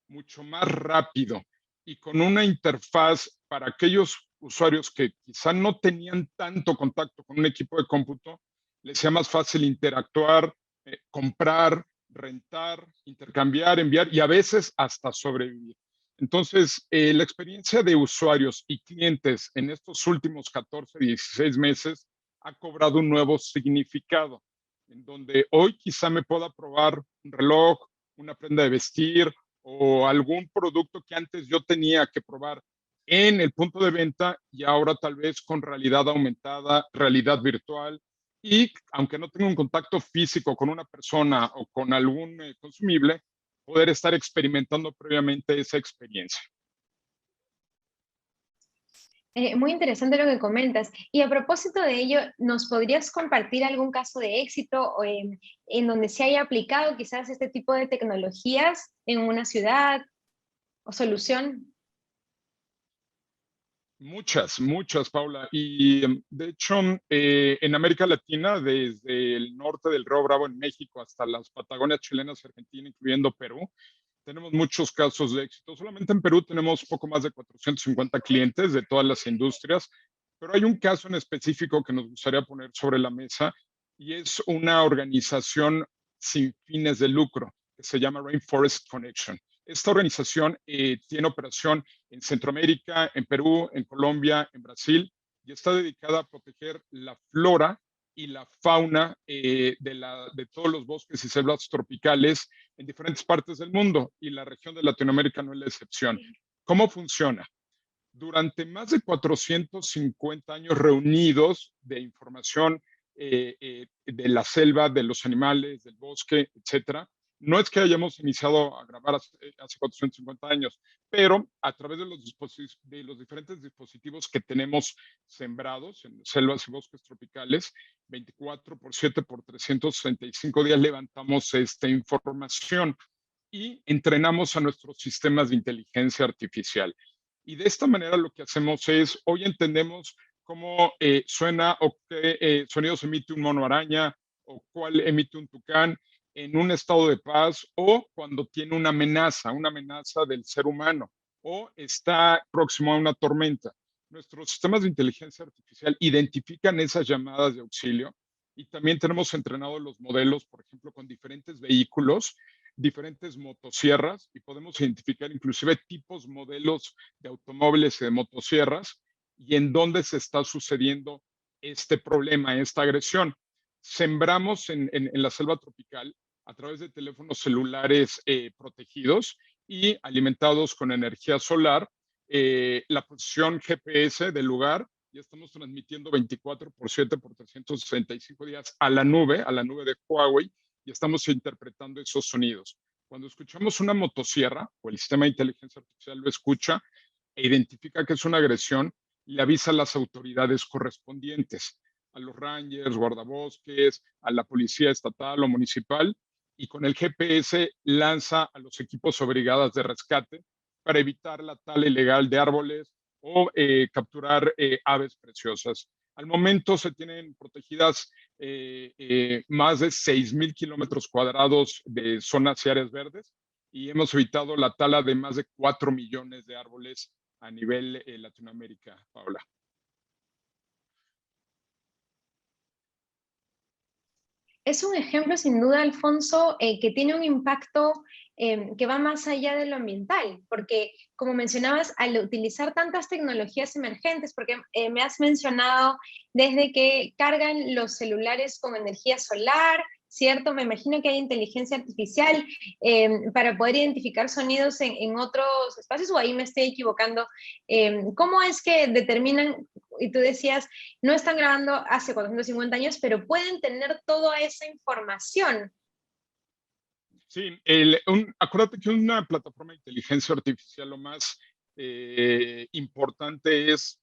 mucho más rápido y con una interfaz para aquellos usuarios que quizá no tenían tanto contacto con un equipo de cómputo, les sea más fácil interactuar, comprar, rentar, intercambiar, enviar y a veces hasta sobrevivir. Entonces, la experiencia de usuarios y clientes en estos últimos 14, 16 meses ha cobrado un nuevo significado, en donde hoy quizá me pueda probar un reloj, una prenda de vestir o algún producto que antes yo tenía que probar en el punto de venta y ahora tal vez con realidad aumentada, realidad virtual, y aunque no tenga un contacto físico con una persona o con algún consumible, poder estar experimentando previamente esa experiencia. Muy interesante lo que comentas. Y a propósito de ello, ¿nos podrías compartir algún caso de éxito o en donde se haya aplicado quizás este tipo de tecnologías en una ciudad o solución? Muchas, Paula. Y de hecho, en América Latina, desde el norte del Río Bravo en México hasta las Patagonias chilenas, Argentina, incluyendo Perú, tenemos muchos casos de éxito. Solamente en Perú tenemos poco más de 450 clientes de todas las industrias, pero hay un caso en específico que nos gustaría poner sobre la mesa y es una organización sin fines de lucro que se llama Rainforest Connection. Esta organización tiene operación en Centroamérica, en Perú, en Colombia, en Brasil, y está dedicada a proteger la flora y la fauna de todos los bosques y selvas tropicales en diferentes partes del mundo, y la región de Latinoamérica no es la excepción. ¿Cómo funciona? Durante más de 450 años reunidos de información de la selva, de los animales, del bosque, etcétera. No es que hayamos iniciado a grabar hace 450 años, pero a través de los diferentes dispositivos que tenemos sembrados en selvas y bosques tropicales, 24/7 por 365 días levantamos esta información y entrenamos a nuestros sistemas de inteligencia artificial. Y de esta manera lo que hacemos es, hoy entendemos cómo suena o qué sonidos emite un mono araña o cuál emite un tucán en un estado de paz o cuando tiene una amenaza del ser humano o está próximo a una tormenta. Nuestros sistemas de inteligencia artificial identifican esas llamadas de auxilio y también tenemos entrenados los modelos, por ejemplo, con diferentes vehículos, diferentes motosierras y podemos identificar inclusive tipos, modelos de automóviles y de motosierras y en dónde se está sucediendo este problema, esta agresión. Sembramos en la selva tropical a través de teléfonos celulares protegidos y alimentados con energía solar, la posición GPS del lugar, y estamos transmitiendo 24/7 por 365 días a la nube de Huawei, y estamos interpretando esos sonidos. Cuando escuchamos una motosierra o el sistema de inteligencia artificial lo escucha e identifica que es una agresión, le avisa a las autoridades correspondientes, a los rangers, guardabosques, a la policía estatal o municipal, y con el GPS lanza a los equipos o brigadas de rescate para evitar la tala ilegal de árboles o capturar aves preciosas. Al momento se tienen protegidas más de 6,000 kilómetros cuadrados de zonas y áreas verdes y hemos evitado la tala de más de 4 millones de árboles a nivel Latinoamérica, Paula. Es un ejemplo, sin duda, Alfonso, que tiene un impacto que va más allá de lo ambiental, porque, como mencionabas, al utilizar tantas tecnologías emergentes, porque me has mencionado desde que cargan los celulares con energía solar, ¿cierto? Me imagino que hay inteligencia artificial para poder identificar sonidos en otros espacios, o ahí me estoy equivocando. ¿Cómo es que determinan, y tú decías, no están grabando hace 450 años, pero pueden tener toda esa información? Sí, acuérdate que una plataforma de inteligencia artificial lo más importante es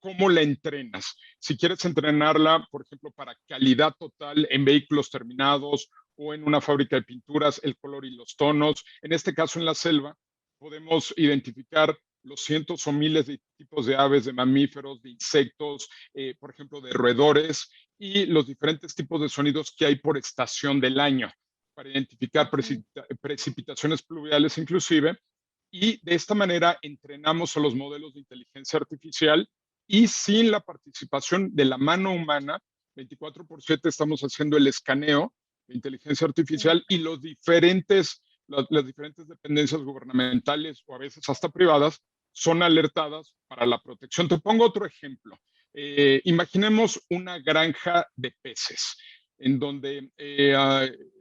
cómo la entrenas. Si quieres entrenarla, por ejemplo, para calidad total en vehículos terminados o en una fábrica de pinturas, el color y los tonos. En este caso, en la selva, podemos identificar los cientos o miles de tipos de aves, de mamíferos, de insectos, por ejemplo, de roedores y los diferentes tipos de sonidos que hay por estación del año para identificar precipitaciones pluviales inclusive. Y de esta manera entrenamos a los modelos de inteligencia artificial y sin la participación de la mano humana, 24/7 estamos haciendo el escaneo de inteligencia artificial y las diferentes dependencias gubernamentales o a veces hasta privadas son alertadas para la protección. Te pongo otro ejemplo. Imaginemos una granja de peces en donde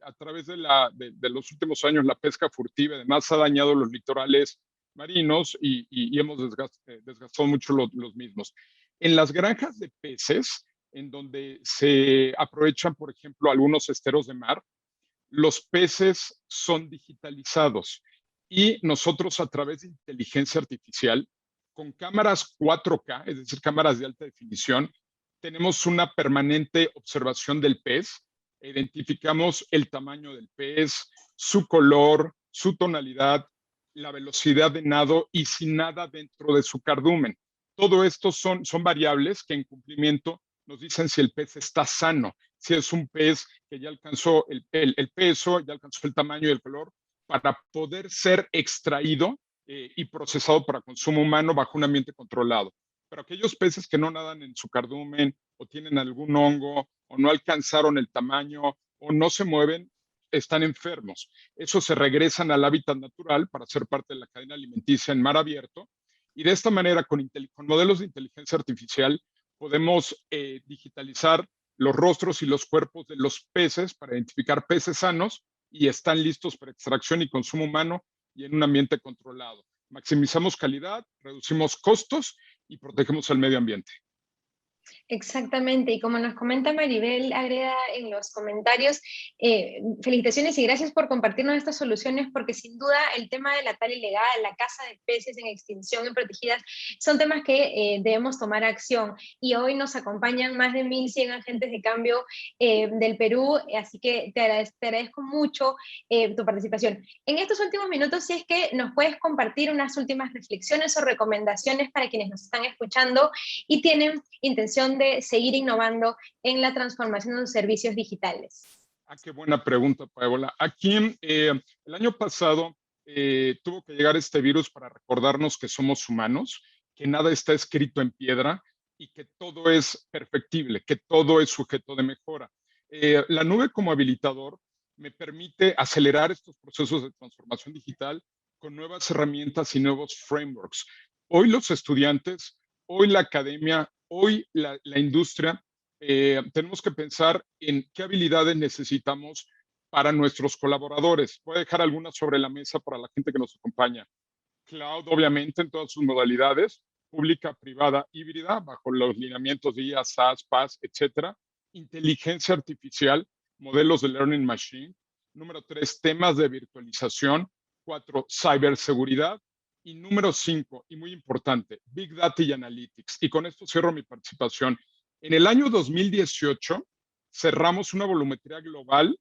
a través de los últimos años la pesca furtiva además ha dañado los litorales marinos y hemos desgastado mucho los mismos. En las granjas de peces, en donde se aprovechan, por ejemplo, algunos esteros de mar, los peces son digitalizados y nosotros a través de inteligencia artificial, con cámaras 4K, es decir, cámaras de alta definición, tenemos una permanente observación del pez, identificamos el tamaño del pez, su color, su tonalidad, la velocidad de nado y si nada dentro de su cardumen. Todo esto son variables que en cumplimiento nos dicen si el pez está sano, si es un pez que ya alcanzó el peso, ya alcanzó el tamaño y el color, para poder ser extraído y procesado para consumo humano bajo un ambiente controlado. Pero aquellos peces que no nadan en su cardumen o tienen algún hongo o no alcanzaron el tamaño o no se mueven, están enfermos. Esos se regresan al hábitat natural para ser parte de la cadena alimenticia en mar abierto. Y de esta manera, con modelos de inteligencia artificial, podemos digitalizar los rostros y los cuerpos de los peces para identificar peces sanos y están listos para extracción y consumo humano y en un ambiente controlado. Maximizamos calidad, reducimos costos y protegemos el medio ambiente. Exactamente, y como nos comenta Maribel Agreda en los comentarios, felicitaciones y gracias por compartirnos estas soluciones, porque sin duda el tema de la tala ilegal, la caza de peces en extinción en protegidas, son temas que debemos tomar acción. Y hoy nos acompañan más de 1.100 agentes de cambio del Perú, así que te agradezco mucho tu participación. En estos últimos minutos, si es que nos puedes compartir unas últimas reflexiones o recomendaciones para quienes nos están escuchando y tienen intención de seguir innovando en la transformación de los servicios digitales. Qué buena pregunta, Paola. Aquí, el año pasado, tuvo que llegar este virus para recordarnos que somos humanos, que nada está escrito en piedra y que todo es perfectible, que todo es sujeto de mejora. La nube como habilitador me permite acelerar estos procesos de transformación digital con nuevas herramientas y nuevos frameworks. Hoy los estudiantes, hoy la academia, hoy la industria, tenemos que pensar en qué habilidades necesitamos para nuestros colaboradores. Voy a dejar algunas sobre la mesa para la gente que nos acompaña. Cloud, obviamente, en todas sus modalidades, pública, privada, híbrida, bajo los lineamientos de IA, SaaS, PaaS, etcétera. Inteligencia artificial, modelos de learning machine. Número 3, temas de virtualización. 4, ciberseguridad. Y número 5, y muy importante, Big Data y Analytics. Y con esto cierro mi participación. En el año 2018 cerramos una volumetría global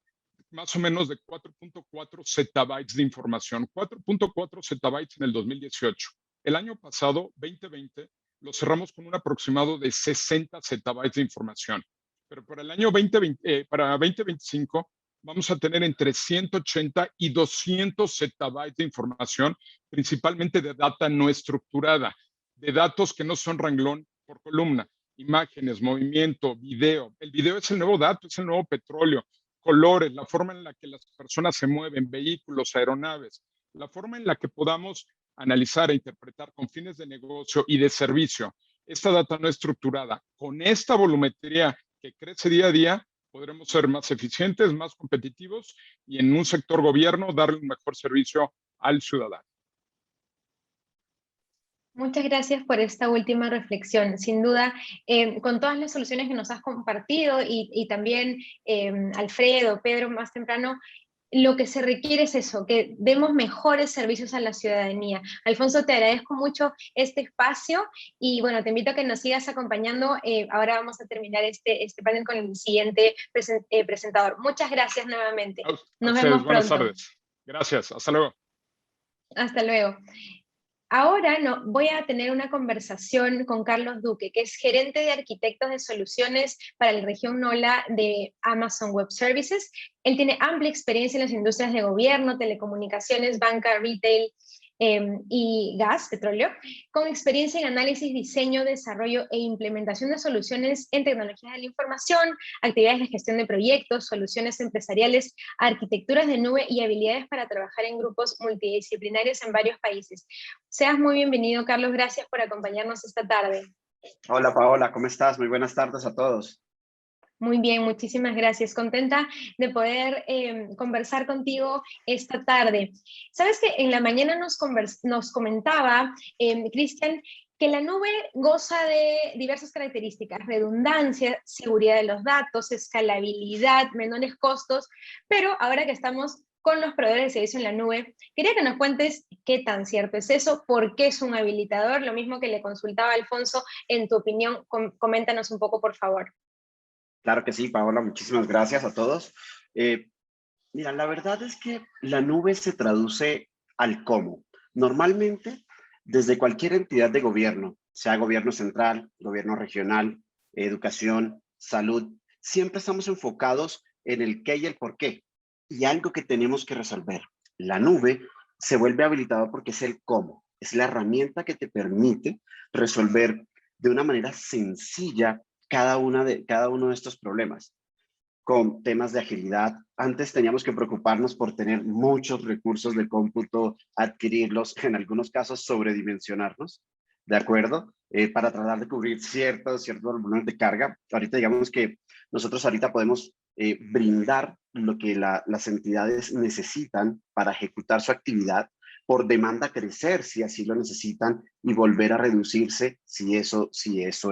más o menos de 4.4 zettabytes de información, 4.4 zettabytes en el 2018. El año pasado, 2020, lo cerramos con un aproximado de 60 zettabytes de información. Pero para el año 2020, para 2025 vamos a tener entre 180 y 200 zettabytes de información, principalmente de data no estructurada, de datos que no son renglón por columna, imágenes, movimiento, video. El video es el nuevo dato, es el nuevo petróleo, colores, la forma en la que las personas se mueven, vehículos, aeronaves, la forma en la que podamos analizar e interpretar con fines de negocio y de servicio esta data no estructurada. Con esta volumetría que crece día a día, podremos ser más eficientes, más competitivos y en un sector gobierno darle un mejor servicio al ciudadano. Muchas gracias por esta última reflexión. Sin duda, con todas las soluciones que nos has compartido y también Alfredo, Pedro más temprano, lo que se requiere es eso, que demos mejores servicios a la ciudadanía. Alfonso, te agradezco mucho este espacio y bueno, te invito a que nos sigas acompañando. Ahora vamos a terminar este panel con el siguiente presentador. Muchas gracias nuevamente. Nos vemos pronto. Buenas tardes. Gracias. Hasta luego. Hasta luego. Ahora voy a tener una conversación con Carlos Duque, que es gerente de arquitectos de soluciones para la región NOLA de Amazon Web Services. Él tiene amplia experiencia en las industrias de gobierno, telecomunicaciones, banca, retail y gas, petróleo, con experiencia en análisis, diseño, desarrollo e implementación de soluciones en tecnologías de la información, actividades de gestión de proyectos, soluciones empresariales, arquitecturas de nube y habilidades para trabajar en grupos multidisciplinarios en varios países. Seas muy bienvenido, Carlos. Gracias por acompañarnos esta tarde. Hola, Paola. ¿Cómo estás? Muy buenas tardes a todos. Muy bien, muchísimas gracias. Contenta de poder conversar contigo esta tarde. Sabes que en la mañana nos comentaba Cristian que la nube goza de diversas características: redundancia, seguridad de los datos, escalabilidad, menores costos, pero ahora que estamos con los proveedores de servicio en la nube, quería que nos cuentes qué tan cierto es eso, por qué es un habilitador, lo mismo que le consultaba a Alfonso. En tu opinión, coméntanos un poco, por favor. Claro que sí, Paola, muchísimas gracias a todos. Mira, la verdad es que la nube se traduce al cómo. Normalmente, desde cualquier entidad de gobierno, sea gobierno central, gobierno regional, educación, salud, siempre estamos enfocados en el qué y el por qué. Y algo que tenemos que resolver. La nube se vuelve habilitador porque es el cómo. Es la herramienta que te permite resolver de una manera sencilla cada uno de estos problemas. Con temas de agilidad, antes teníamos que preocuparnos por tener muchos recursos de cómputo, adquirirlos, en algunos casos sobredimensionarnos, ¿de acuerdo? Para tratar de cubrir ciertos volúmenes de carga. Ahorita digamos que nosotros ahorita podemos brindar lo que las entidades necesitan para ejecutar su actividad por demanda crecer si así lo necesitan y volver a reducirse si eso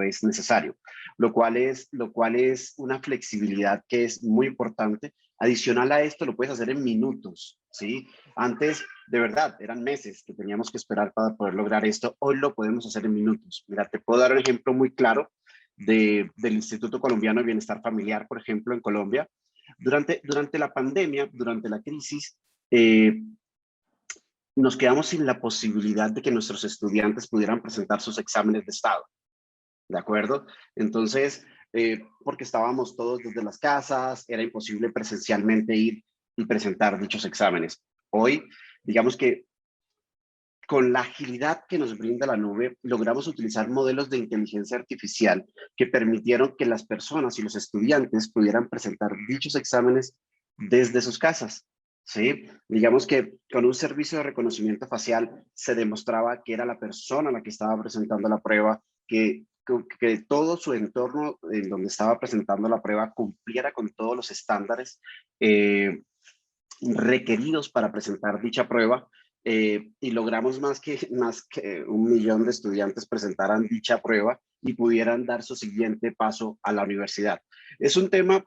es necesario, lo cual es una flexibilidad que es muy importante. Adicional a esto, lo puedes hacer en minutos, ¿sí? Antes, de verdad, eran meses que teníamos que esperar para poder lograr esto. Hoy lo podemos hacer en minutos. Mira, te puedo dar un ejemplo muy claro del Instituto Colombiano de Bienestar Familiar, por ejemplo, en Colombia. Durante la pandemia, durante la crisis, nos quedamos sin la posibilidad de que nuestros estudiantes pudieran presentar sus exámenes de estado, ¿de acuerdo? Entonces, porque estábamos todos desde las casas, era imposible presencialmente ir y presentar dichos exámenes. Hoy, digamos que con la agilidad que nos brinda la nube, logramos utilizar modelos de inteligencia artificial que permitieron que las personas y los estudiantes pudieran presentar dichos exámenes desde sus casas. ¿Sí? Digamos que con un servicio de reconocimiento facial se demostraba que era la persona la que estaba presentando la prueba, que todo su entorno en donde estaba presentando la prueba cumpliera con todos los estándares requeridos para presentar dicha prueba, y logramos más que 1 millón de estudiantes presentaran dicha prueba y pudieran dar su siguiente paso a la universidad. Es un tema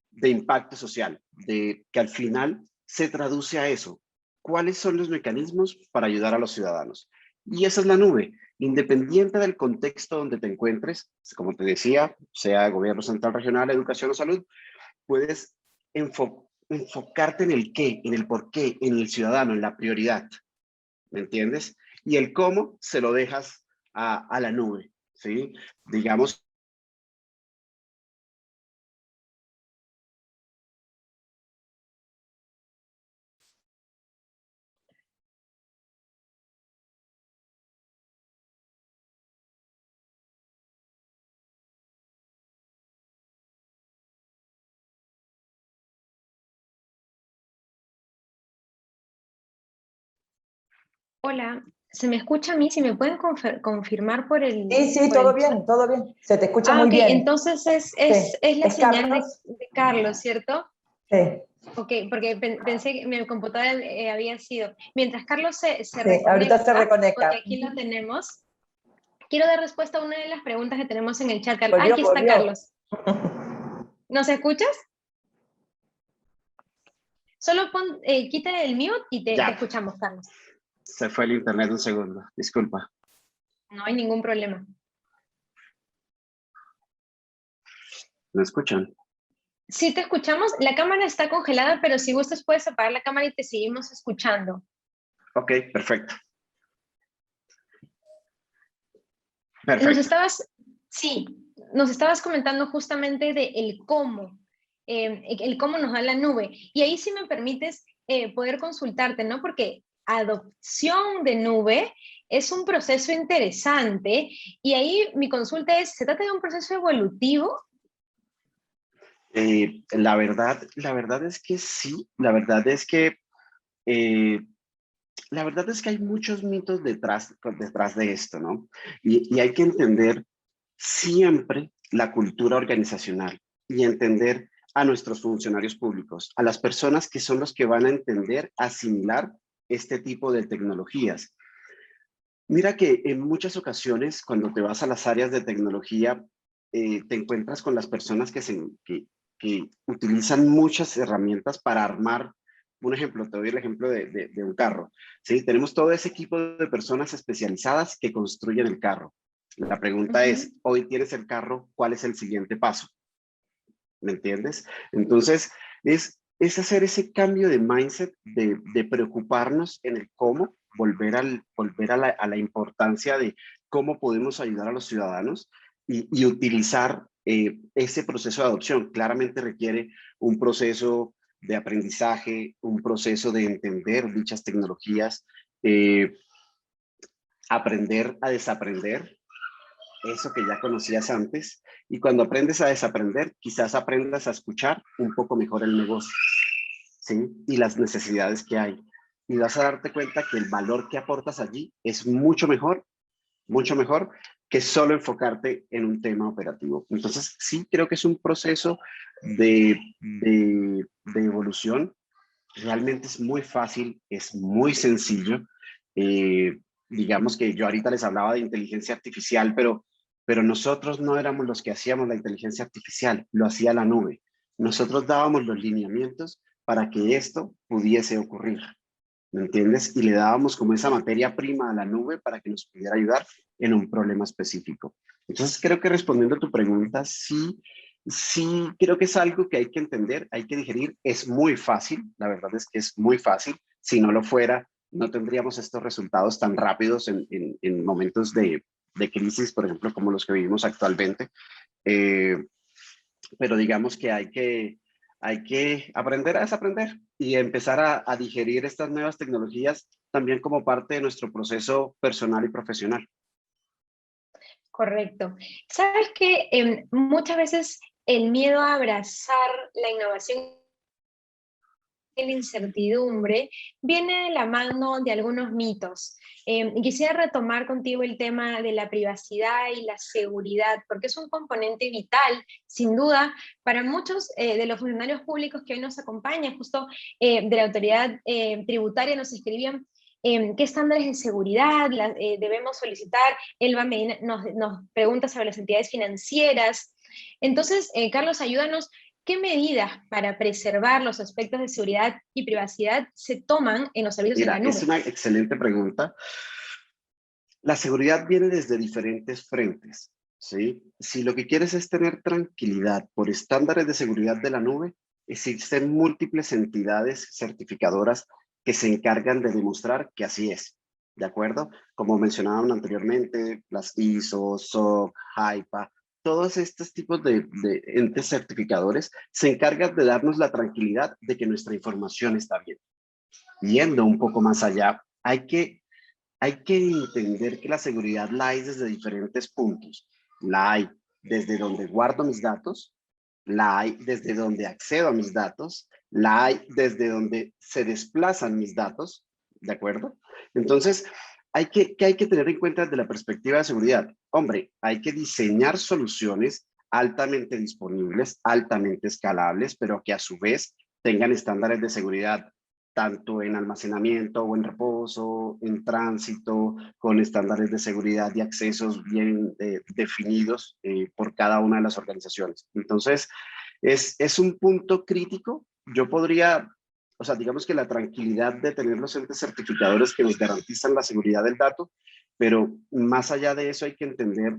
de impacto social, de que al final se traduce a eso. ¿Cuáles son los mecanismos para ayudar a los ciudadanos? Y esa es la nube. Independiente del contexto donde te encuentres, como te decía, sea gobierno central, regional, educación o salud, puedes enfocarte en el qué, en el por qué, en el ciudadano, en la prioridad. ¿Me entiendes? Y el cómo se lo dejas a la nube, ¿sí? Digamos. Hola, ¿se me escucha a mí? Si me pueden confirmar por el, Sí, por el todo chat. bien, todo bien. Se te escucha Ah, muy ok, bien. entonces es Sí. la ¿Es señal Carlos? de Carlos, ¿cierto? Sí. Ok, porque pensé que mi computadora había sido. Mientras Carlos se Sí, reconecta, ahorita se porque reconecta. aquí lo tenemos, quiero dar respuesta a una de las preguntas que tenemos en el chat. Volvió, Aquí está volvió. Carlos. ¿Nos escuchas? Solo quita el mute y te Ya, escuchamos, Carlos. se fue el internet un segundo, disculpa. No hay ningún problema. ¿Me escuchan? Sí te escuchamos, la cámara está congelada, pero si gustas puedes apagar la cámara y te seguimos escuchando. Ok, perfecto. Nos estabas comentando justamente de el cómo nos da la nube. Y ahí sí me permites poder consultarte, ¿no? Porque adopción de nube es un proceso interesante y ahí mi consulta es, ¿se trata de un proceso evolutivo? La verdad es que sí, la verdad es que hay muchos mitos detrás de esto, ¿no? Y hay que entender siempre la cultura organizacional y entender a nuestros funcionarios públicos, a las personas que son los que van a entender, asimilar este tipo de tecnologías. Mira que en muchas ocasiones cuando te vas a las áreas de tecnología, te encuentras con las personas que utilizan muchas herramientas para armar. Un ejemplo, te doy el ejemplo de un carro. ¿Sí? Tenemos todo ese equipo de personas especializadas que construyen el carro. La pregunta es, hoy tienes el carro, ¿cuál es el siguiente paso? ¿Me entiendes? Entonces, es hacer ese cambio de mindset, de preocuparnos en el cómo, volver a la importancia de cómo podemos ayudar a los ciudadanos y utilizar ese proceso de adopción. Claramente requiere un proceso de aprendizaje, un proceso de entender dichas tecnologías, aprender a desaprender eso que ya conocías antes, y cuando aprendes a desaprender, quizás aprendas a escuchar un poco mejor el negocio, ¿sí? Y las necesidades que hay. Y vas a darte cuenta que el valor que aportas allí es mucho mejor que solo enfocarte en un tema operativo. Entonces, sí creo que es un proceso de evolución realmente es muy fácil, es muy sencillo. Digamos que yo ahorita les hablaba de inteligencia artificial, pero nosotros no éramos los que hacíamos la inteligencia artificial, lo hacía la nube. Nosotros dábamos los lineamientos para que esto pudiese ocurrir, ¿me entiendes? Y le dábamos como esa materia prima a la nube para que nos pudiera ayudar en un problema específico. Entonces creo que respondiendo a tu pregunta, sí, sí creo que es algo que hay que entender, hay que digerir. Es muy fácil, la verdad es que es muy fácil. Si no lo fuera, no tendríamos estos resultados tan rápidos en momentos de crisis, por ejemplo, como los que vivimos actualmente. Pero digamos que hay que aprender a desaprender y empezar a digerir estas nuevas tecnologías también como parte de nuestro proceso personal y profesional. Correcto. ¿Sabes que muchas veces el miedo a abrazar la innovación y la incertidumbre viene de la mano de algunos mitos? Y quisiera retomar contigo el tema de la privacidad y la seguridad, porque es un componente vital, sin duda, para muchos de los funcionarios públicos que hoy nos acompañan. Justo de la autoridad tributaria nos escribían qué estándares de seguridad debemos solicitar. Elba Medina nos pregunta sobre las entidades financieras. Entonces, Carlos, ayúdanos. ¿Qué medidas para preservar los aspectos de seguridad y privacidad se toman en los servicios en Mira, la nube? es una excelente pregunta. La seguridad viene desde diferentes frentes, ¿sí? Si lo que quieres es tener tranquilidad por estándares de seguridad de la nube, existen múltiples entidades certificadoras que se encargan de demostrar que así es, ¿de acuerdo? Como mencionaban anteriormente, las ISO, SOC, HIPAA, todos estos tipos de entes certificadores se encargan de darnos la tranquilidad de que nuestra información está bien. Yendo un poco más allá, hay que entender que la seguridad la hay desde diferentes puntos. La hay desde donde guardo mis datos, la hay desde donde accedo a mis datos, la hay desde donde se desplazan mis datos, ¿de acuerdo? Entonces, ¿qué hay que tener en cuenta desde la perspectiva de seguridad? Hombre, hay que diseñar soluciones altamente disponibles, altamente escalables, pero que a su vez tengan estándares de seguridad tanto en almacenamiento o en reposo, en tránsito, con estándares de seguridad y accesos bien definidos por cada una de las organizaciones. Entonces, es un punto crítico. Yo podría, o sea, digamos que la tranquilidad de tener los entes certificadores que nos garantizan la seguridad del dato, pero más allá de eso hay que entender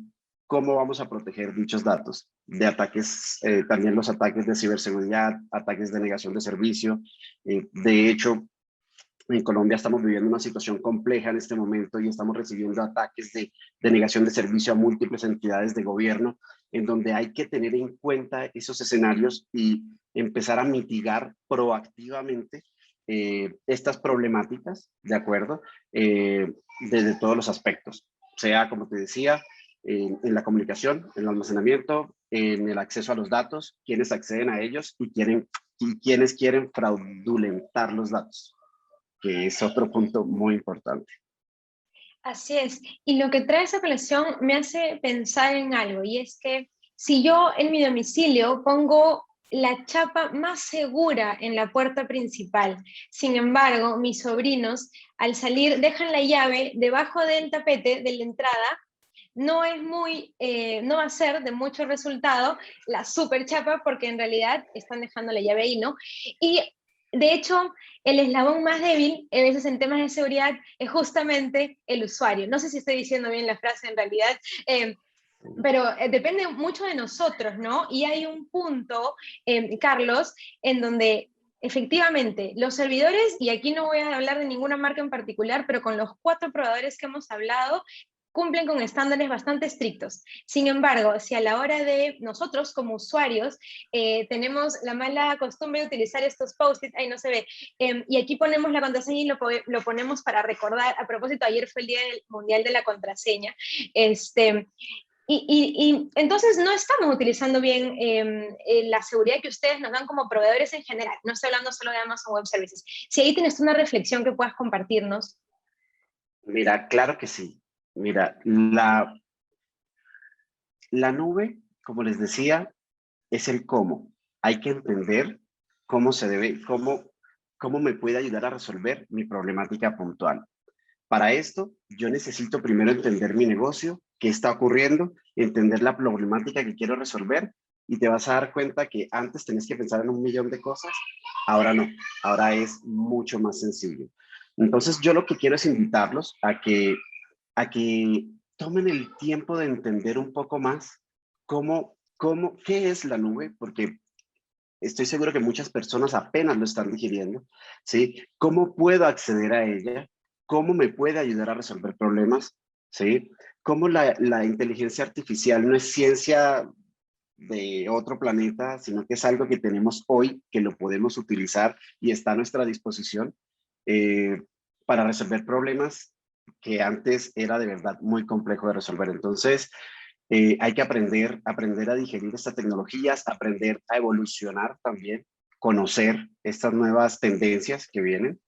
cómo vamos a proteger dichos datos de ataques, también los ataques de ciberseguridad, ataques de negación de servicio. De hecho, en Colombia estamos viviendo una situación compleja en este momento y estamos recibiendo ataques de negación de servicio a múltiples entidades de gobierno, en donde hay que tener en cuenta esos escenarios y empezar a mitigar proactivamente estas problemáticas, ¿de acuerdo? Desde todos los aspectos, sea, como te decía, en la comunicación, en el almacenamiento, en el acceso a los datos, quienes acceden a ellos y quienes quieren fraudulentar los datos, que es otro punto muy importante. Así es. Y lo que trae esa colección me hace pensar en algo, y es que si yo en mi domicilio pongo la chapa más segura en la puerta principal, sin embargo, mis sobrinos al salir dejan la llave debajo del tapete de la entrada, no es no va a ser de mucho resultado la super chapa, porque en realidad están dejando la llave ahí, ¿no? Y de hecho, el eslabón más débil, a veces en temas de seguridad, es justamente el usuario. No sé si estoy diciendo bien la frase en realidad, pero depende mucho de nosotros, ¿no? Y hay un punto, Carlos, en donde efectivamente los servidores, y aquí no voy a hablar de ninguna marca en particular, pero con los 4 proveedores que hemos hablado, cumplen con estándares bastante estrictos. Sin embargo, si a la hora de nosotros como usuarios tenemos la mala costumbre de utilizar estos post-it, ahí no se ve, y aquí ponemos la contraseña y lo ponemos para recordar. A propósito, ayer fue el Día Mundial de la Contraseña, y entonces no estamos utilizando bien la seguridad que ustedes nos dan como proveedores en general. No estoy hablando solo de Amazon Web Services. Si ahí tienes una reflexión que puedas compartirnos. Mira, claro que sí. Mira, la nube, como les decía, es el cómo. Hay que entender cómo se debe, cómo cómo me puede ayudar a resolver mi problemática puntual. Para esto, yo necesito primero entender mi negocio, qué está ocurriendo, entender la problemática que quiero resolver, y te vas a dar cuenta que antes tenías que pensar en 1.000.000 de cosas, ahora no, ahora es mucho más sencillo. Entonces, yo lo que quiero es invitarlos a que tomen el tiempo de entender un poco más qué es la nube, porque estoy seguro que muchas personas apenas lo están digiriendo, ¿sí? ¿Cómo puedo acceder a ella? ¿Cómo me puede ayudar a resolver problemas? ¿Sí? ¿Cómo la inteligencia artificial no es ciencia de otro planeta, sino que es algo que tenemos hoy, que lo podemos utilizar y está a nuestra disposición eh, para resolver problemas que antes era de verdad muy complejo de resolver? Entonces, hay que aprender a digerir estas tecnologías, aprender a evolucionar también, conocer estas nuevas tendencias que vienen.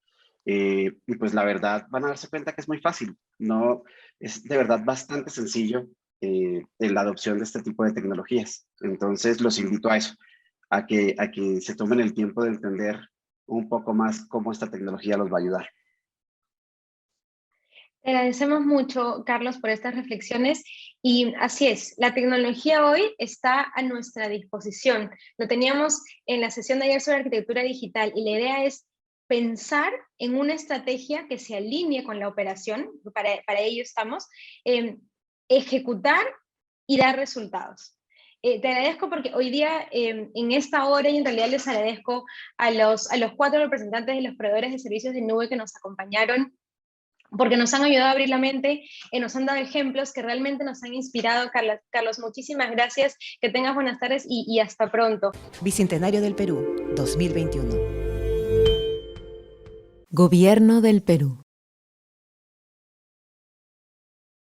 Y pues la verdad van a darse cuenta que es muy fácil, no, es de verdad bastante sencillo en la adopción de este tipo de tecnologías. Entonces los invito a eso, a que se tomen el tiempo de entender un poco más cómo esta tecnología los va a ayudar. Te agradecemos mucho, Carlos, por estas reflexiones. Y así es, la tecnología hoy está a nuestra disposición. Lo teníamos en la sesión de ayer sobre arquitectura digital, y la idea es pensar en una estrategia que se alinee con la operación, para ello estamos, ejecutar y dar resultados. Te agradezco porque hoy día, en esta hora, y en realidad les agradezco a los 4 representantes de los proveedores de servicios de nube que nos acompañaron, porque nos han ayudado a abrir la mente, nos han dado ejemplos que realmente nos han inspirado. Carlos, muchísimas gracias, que tengas buenas tardes y hasta pronto. Bicentenario del Perú, 2021. Gobierno del Perú.